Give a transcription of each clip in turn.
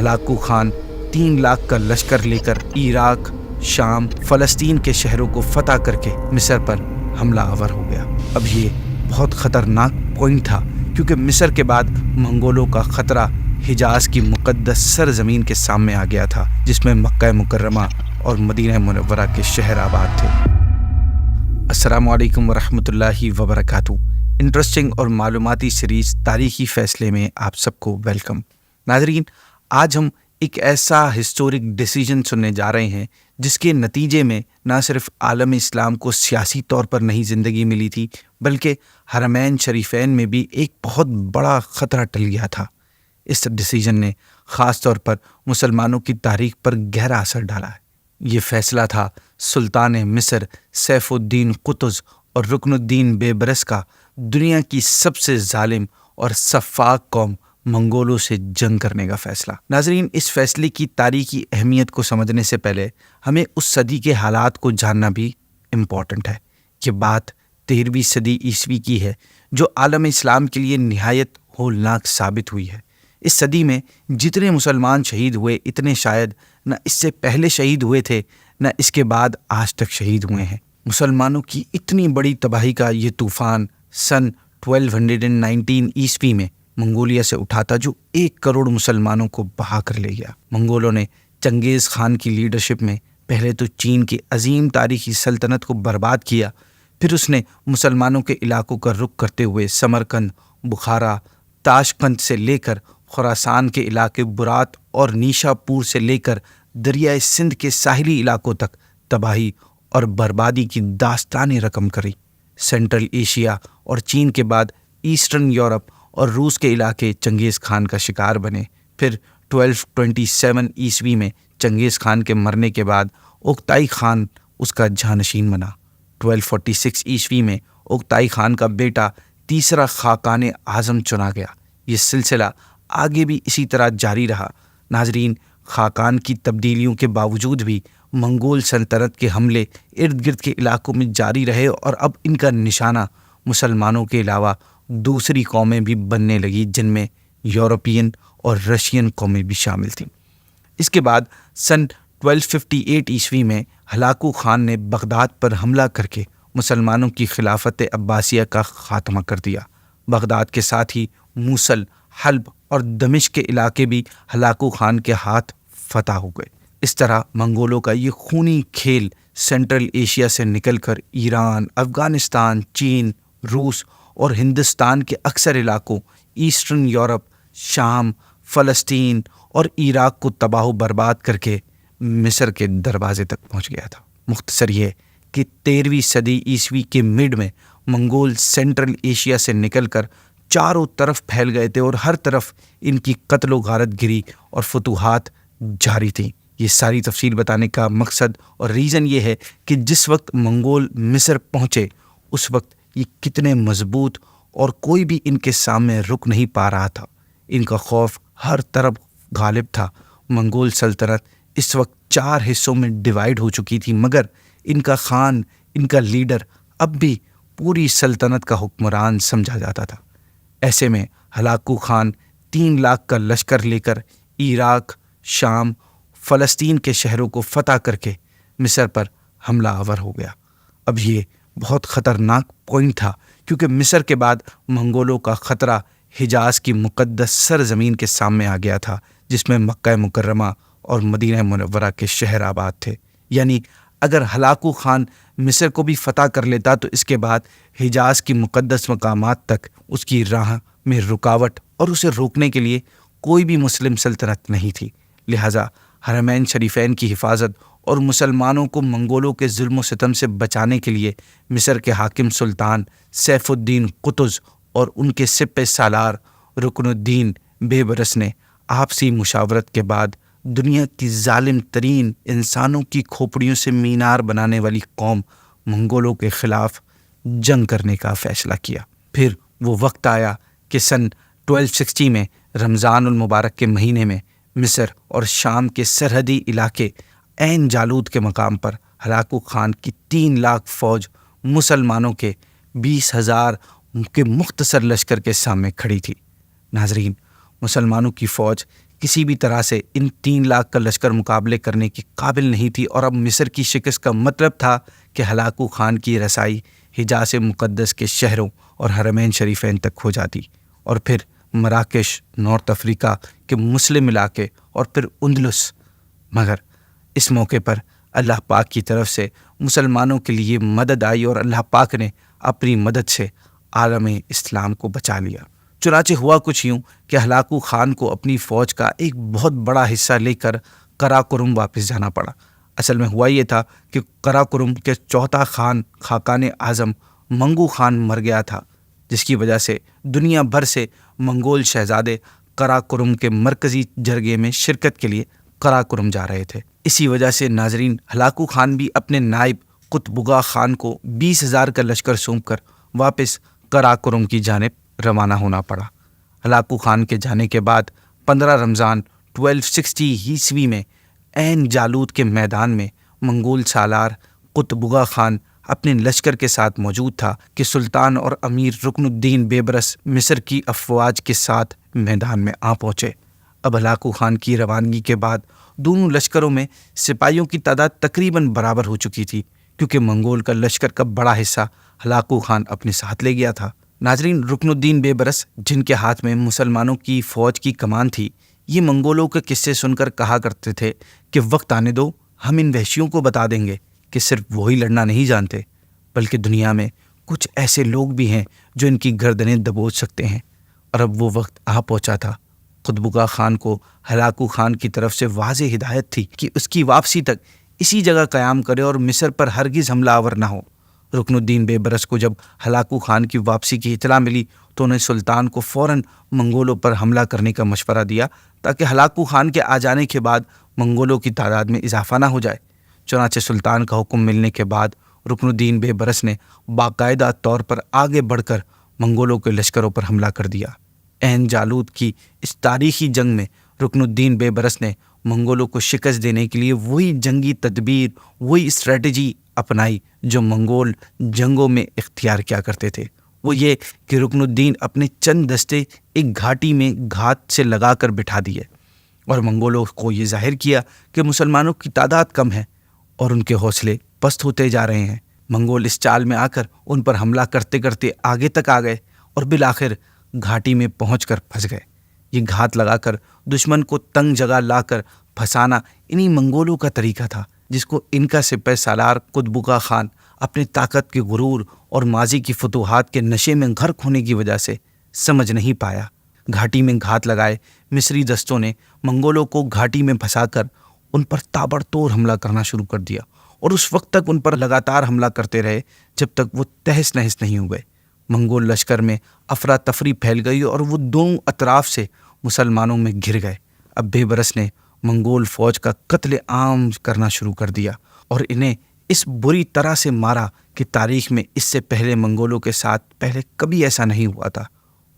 Hulagu Khan 3 lakh کا لشکر لے کر عراق، شام، فلسطین کے شہروں کو فتح کر کے مصر پر حملہ آور ہو گیا۔ اب یہ بہت خطرناک پوائنٹ تھا کیونکہ مصر کے بعد منگولوں کا خطرہ حجاز کی مقدس سرزمین کے سامنے آ گیا تھا، جس میں مکہ مکرمہ اور مدینہ منورہ کے شہر آباد تھے۔ السلام علیکم ورحمۃ اللہ وبرکاتہ۔ انٹرسٹنگ اور معلوماتی سیریز تاریخی فیصلے میں آپ سب کو ویلکم۔ ناظرین، آج ہم ایک ایسا ہسٹورک ڈیسیجن سننے جا رہے ہیں جس کے نتیجے میں نہ صرف عالم اسلام کو سیاسی طور پر نئی زندگی ملی تھی، بلکہ حرمین شریفین میں بھی ایک بہت بڑا خطرہ ٹل گیا تھا۔ اس ڈیسیجن نے خاص طور پر مسلمانوں کی تاریخ پر گہرا اثر ڈالا ہے۔ یہ فیصلہ تھا سلطان مصر سیف الدین قطز اور رکن الدین بیبرس کا دنیا کی سب سے ظالم اور سفاک قوم منگولوں سے جنگ کرنے کا فیصلہ۔ ناظرین، اس فیصلے کی تاریخی اہمیت کو سمجھنے سے پہلے ہمیں اس صدی کے حالات کو جاننا بھی امپورٹنٹ ہے۔ یہ بات 13ویں صدی عیسوی کی ہے، جو عالم اسلام کے لیے نہایت ہولناک ثابت ہوئی ہے۔ اس صدی میں جتنے مسلمان شہید ہوئے، اتنے شاید نہ اس سے پہلے شہید ہوئے تھے، نہ اس کے بعد آج تک شہید ہوئے ہیں۔ مسلمانوں کی اتنی بڑی تباہی کا یہ طوفان سن 1219 عیسوی میں منگولیا سے اٹھا تھا، جو 1 کروڑ مسلمانوں کو بہا کر لے گیا۔ منگولوں نے چنگیز خان کی لیڈرشپ میں پہلے تو چین کی عظیم تاریخی سلطنت کو برباد کیا، پھر اس نے مسلمانوں کے علاقوں کا رخ کرتے ہوئے سمرقند، بخارا، تاشقند سے لے کر خراسان کے علاقے برات اور نیشا پور سے لے کر دریائے سندھ کے ساحلی علاقوں تک تباہی اور بربادی کی داستانیں رقم کری۔ سینٹرل ایشیا اور چین کے بعد ایسٹرن یورپ اور روس کے علاقے چنگیز خان کا شکار بنے۔ پھر 1227 عیسوی میں چنگیز خان کے مرنے کے بعد اوکتائی خان اس کا جانشین بنا۔ 1246 عیسوی میں اوکتائی خان کا بیٹا تیسرا خاقان اعظم چنا گیا۔ یہ سلسلہ آگے بھی اسی طرح جاری رہا۔ ناظرین، خاقان کی تبدیلیوں کے باوجود بھی منگول سلطنت کے حملے ارد گرد کے علاقوں میں جاری رہے اور اب ان کا نشانہ مسلمانوں کے علاوہ دوسری قومیں بھی بننے لگی، جن میں یورپین اور رشین قومیں بھی شامل تھیں۔ اس کے بعد سن 1258 عیسوی میں ہلاکو خان نے بغداد پر حملہ کر کے مسلمانوں کی خلافت عباسیہ کا خاتمہ کر دیا۔ بغداد کے ساتھ ہی موصل، حلب اور دمشق کے علاقے بھی ہلاکو خان کے ہاتھ فتح ہو گئے۔ اس طرح منگولوں کا یہ خونی کھیل سینٹرل ایشیا سے نکل کر ایران، افغانستان، چین، روس اور ہندوستان کے اکثر علاقوں، ایسٹرن یورپ، شام، فلسطین اور عراق کو تباہ و برباد کر کے مصر کے دروازے تک پہنچ گیا تھا۔ مختصر یہ کہ 13ویں صدی عیسوی کے مڈ میں منگول سینٹرل ایشیا سے نکل کر چاروں طرف پھیل گئے تھے اور ہر طرف ان کی قتل و غارت گری اور فتوحات جاری تھیں۔ یہ ساری تفصیل بتانے کا مقصد اور ریزن یہ ہے کہ جس وقت منگول مصر پہنچے اس وقت یہ کتنے مضبوط اور کوئی بھی ان کے سامنے رک نہیں پا رہا تھا۔ ان کا خوف ہر طرف غالب تھا۔ منگول سلطنت اس وقت 4 حصوں میں ڈیوائیڈ ہو چکی تھی، مگر ان کا خان، ان کا لیڈر اب بھی پوری سلطنت کا حکمران سمجھا جاتا تھا۔ ایسے میں ہلاکو خان 3 لاکھ کا لشکر لے کر عراق، شام، فلسطین کے شہروں کو فتح کر کے مصر پر حملہ آور ہو گیا۔ اب یہ بہت خطرناک پوائنٹ تھا کیونکہ مصر کے بعد منگولوں کا خطرہ حجاز کی مقدس سرزمین کے سامنے آ گیا تھا، جس میں مکہ مکرمہ اور مدینہ منورہ کے شہر آباد تھے۔ یعنی اگر ہلاکو خان مصر کو بھی فتح کر لیتا تو اس کے بعد حجاز کی مقدس مقامات تک اس کی راہ میں رکاوٹ اور اسے روکنے کے لیے کوئی بھی مسلم سلطنت نہیں تھی۔ لہٰذا حرمین شریفین کی حفاظت اور مسلمانوں کو منگولوں کے ظلم و ستم سے بچانے کے لیے مصر کے حاکم سلطان سیف الدین قطز اور ان کے سپہ سالار رکن الدین بیبرس نے آپسی مشاورت کے بعد دنیا کی ظالم ترین انسانوں کی کھوپڑیوں سے مینار بنانے والی قوم منگولوں کے خلاف جنگ کرنے کا فیصلہ کیا۔ پھر وہ وقت آیا کہ سن 1260 میں رمضان المبارک کے مہینے میں مصر اور شام کے سرحدی علاقے عین جالوت کے مقام پر ہلاکو خان کی 3 لاکھ فوج مسلمانوں کے 20,000 کے مختصر لشکر کے سامنے کھڑی تھی۔ ناظرین، مسلمانوں کی فوج کسی بھی طرح سے ان 3 لاکھ کا لشکر مقابلے کرنے کے قابل نہیں تھی، اور اب مصر کی شکست کا مطلب تھا کہ ہلاکو خان کی رسائی حجاز مقدس کے شہروں اور حرمین شریفین تک ہو جاتی، اور پھر مراکش، نارتھ افریقہ کے مسلم علاقے، اور پھر اندلس۔ مگر اس موقع پر اللہ پاک کی طرف سے مسلمانوں کے لیے مدد آئی، اور اللہ پاک نے اپنی مدد سے عالم اسلام کو بچا لیا۔ چنانچہ ہوا کچھ یوں کہ ہلاکو خان کو اپنی فوج کا ایک بہت بڑا حصہ لے کر قراقرم واپس جانا پڑا۔ اصل میں ہوا یہ تھا کہ قراقرم کے چوتھا خان، خاقان اعظم منگو خان مر گیا تھا، جس کی وجہ سے دنیا بھر سے منگول شہزادے قراقرم کے مرکزی جرگے میں شرکت کے لیے قراقرم جا رہے تھے۔ اسی وجہ سے ناظرین، ہلاکو خان بھی اپنے نائب قطبگا خان کو 20,000 کا لشکر سونپ کر واپس قراقرم کی جانب روانہ ہونا پڑا۔ ہلاکو خان کے جانے کے بعد 15 رمضان 1260 عیسوی میں عین جالوت کے میدان میں منگول سالار قطبگا خان اپنے لشکر کے ساتھ موجود تھا کہ سلطان اور امیر رکن الدین بیبرس مصر کی افواج کے ساتھ میدان میں آ پہنچے۔ اب ہلاکو خان کی روانگی کے بعد دونوں لشکروں میں سپاہیوں کی تعداد تقریباً برابر ہو چکی تھی، کیونکہ منگول کا لشکر کا بڑا حصہ ہلاکو خان اپنے ساتھ لے گیا تھا۔ ناظرین، رکن الدین بیبرس، جن کے ہاتھ میں مسلمانوں کی فوج کی کمان تھی، یہ منگولوں کے قصے سن کر کہا کرتے تھے کہ وقت آنے دو، ہم ان وحشیوں کو بتا دیں گے کہ صرف وہی لڑنا نہیں جانتے، بلکہ دنیا میں کچھ ایسے لوگ بھی ہیں جو ان کی گردنیں دبوچ سکتے ہیں۔ اور اب وہ وقت آ پہنچا تھا۔ قطبگا خان کو ہلاکو خان کی طرف سے واضح ہدایت تھی کہ اس کی واپسی تک اسی جگہ قیام کرے اور مصر پر ہرگز حملہ آور نہ ہو۔ رکن الدین بیبرس کو جب ہلاکو خان کی واپسی کی اطلاع ملی تو انہیں سلطان کو فوراً منگولوں پر حملہ کرنے کا مشورہ دیا، تاکہ ہلاکو خان کے آ جانے کے بعد منگولوں کی تعداد میں اضافہ نہ ہو جائے۔ چنانچہ سلطان کا حکم ملنے کے بعد رکن الدین بیبرس نے باقاعدہ طور پر آگے بڑھ کر منگولوں کے لشکروں پر حملہ کر دیا۔ عین جالوت کی اس تاریخی جنگ میں رکن الدین بیبرس نے منگولوں کو شکست دینے کے لیے وہی جنگی تدبیر، وہی اسٹریٹجی اپنائی جو منگول جنگوں میں اختیار کیا کرتے تھے۔ وہ یہ کہ رکن الدین اپنے چند دستے ایک گھاٹی میں گھات سے لگا کر بٹھا دیے، اور منگولوں کو یہ ظاہر کیا کہ مسلمانوں کی تعداد کم ہے اور ان کے حوصلے پست ہوتے جا رہے ہیں۔ منگول اس چال میں آ کر ان پر حملہ کرتے کرتے آگے تک آ گئے اور بالآخر گھاٹی میں پہنچ کر پھنس گئے۔ یہ گھات لگا کر دشمن کو تنگ جگہ لا کر پھنسانا انہی منگولوں کا طریقہ تھا، جس کو ان کا سپہ سالار قطبگا خان اپنے طاقت کے غرور اور ماضی کی فتوحات کے نشے میں غرق ہونے کی وجہ سے سمجھ نہیں پایا۔ گھاٹی میں گھات لگائے مصری دستوں نے منگولوں کو گھاٹی میں پھنسا کر ان پر تابڑ توڑ حملہ کرنا شروع کر دیا، اور اس وقت تک ان پر لگاتار حملہ کرتے رہے جب تک وہ تہس نہس نہیں ہوئے۔ منگول لشکر میں افراتفری پھیل گئی اور وہ دونوں اطراف سے مسلمانوں میں گھر گئے۔ اب بیبرس نے منگول فوج کا قتل عام کرنا شروع کر دیا اور انہیں اس بری طرح سے مارا کہ تاریخ میں اس سے پہلے منگولوں کے ساتھ پہلے کبھی ایسا نہیں ہوا تھا۔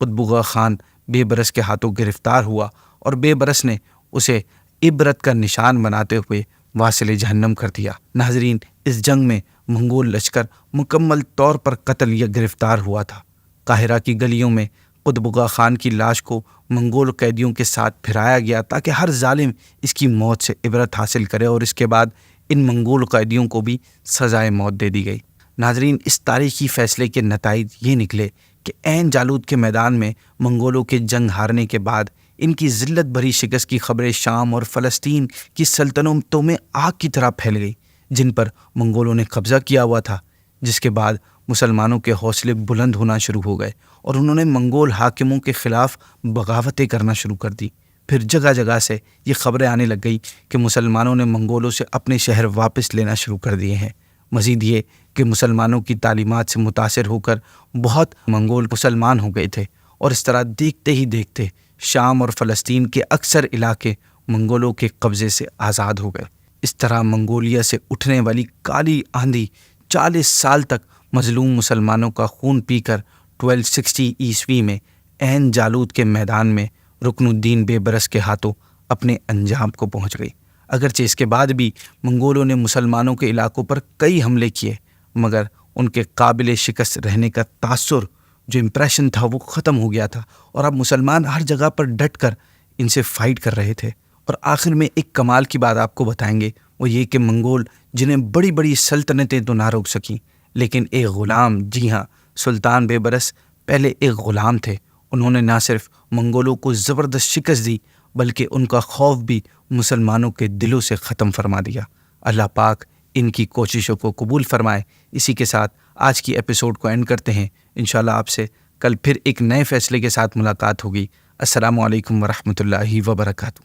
قطبگا خان بیبرس کے ہاتھوں گرفتار ہوا اور بیبرس نے اسے عبرت کا نشان بناتے ہوئے واصل جہنم کر دیا۔ ناظرین، اس جنگ میں منگول لشکر مکمل طور پر قتل یا گرفتار ہوا تھا۔ قاہرہ کی گلیوں میں قطبگا خان کی لاش کو منگول قیدیوں کے ساتھ پھرایا گیا تاکہ ہر ظالم اس کی موت سے عبرت حاصل کرے، اور اس کے بعد ان منگول قیدیوں کو بھی سزائے موت دے دی گئی۔ ناظرین، اس تاریخی فیصلے کے نتائج یہ نکلے کہ عین جالوت کے میدان میں منگولوں کے جنگ ہارنے کے بعد ان کی ذلت بھری شکست کی خبریں شام اور فلسطین کی سلطنتوں میں آگ کی طرح پھیل گئی، جن پر منگولوں نے قبضہ کیا ہوا تھا، جس کے بعد مسلمانوں کے حوصلے بلند ہونا شروع ہو گئے اور انہوں نے منگول حاکموں کے خلاف بغاوتیں کرنا شروع کر دی۔ پھر جگہ جگہ سے یہ خبریں آنے لگ گئی کہ مسلمانوں نے منگولوں سے اپنے شہر واپس لینا شروع کر دیے ہیں۔ مزید یہ کہ مسلمانوں کی تعلیمات سے متاثر ہو کر بہت منگول مسلمان ہو گئے تھے، اور اس طرح دیکھتے ہی دیکھتے شام اور فلسطین کے اکثر علاقے منگولوں کے قبضے سے آزاد ہو گئے۔ اس طرح منگولیا سے اٹھنے والی کالی آندھی 40 سال تک مظلوم مسلمانوں کا خون پی کر 1260 عیسوی میں عین جالوت کے میدان میں رکن الدین بیبرس کے ہاتھوں اپنے انجام کو پہنچ گئی۔ اگرچہ اس کے بعد بھی منگولوں نے مسلمانوں کے علاقوں پر کئی حملے کیے، مگر ان کے قابل شکست رہنے کا تاثر، جو امپریشن تھا، وہ ختم ہو گیا تھا، اور اب مسلمان ہر جگہ پر ڈٹ کر ان سے فائٹ کر رہے تھے۔ اور آخر میں ایک کمال کی بات آپ کو بتائیں گے، وہ یہ کہ منگول جنہیں بڑی بڑی سلطنتیں تو نہ روک سکیں، لیکن ایک غلام، جی ہاں، سلطان بے برس پہلے ایک غلام تھے، انہوں نے نہ صرف منگولوں کو زبردست شکست دی بلکہ ان کا خوف بھی مسلمانوں کے دلوں سے ختم فرما دیا۔ اللہ پاک ان کی کوششوں کو قبول فرمائے۔ اسی کے ساتھ آج کی ایپیسوڈ کو اینڈ کرتے ہیں۔ انشاءاللہ آپ سے کل پھر ایک نئے فیصلے کے ساتھ ملاقات ہوگی۔ السلام علیکم ورحمۃ اللہ وبرکاتہ۔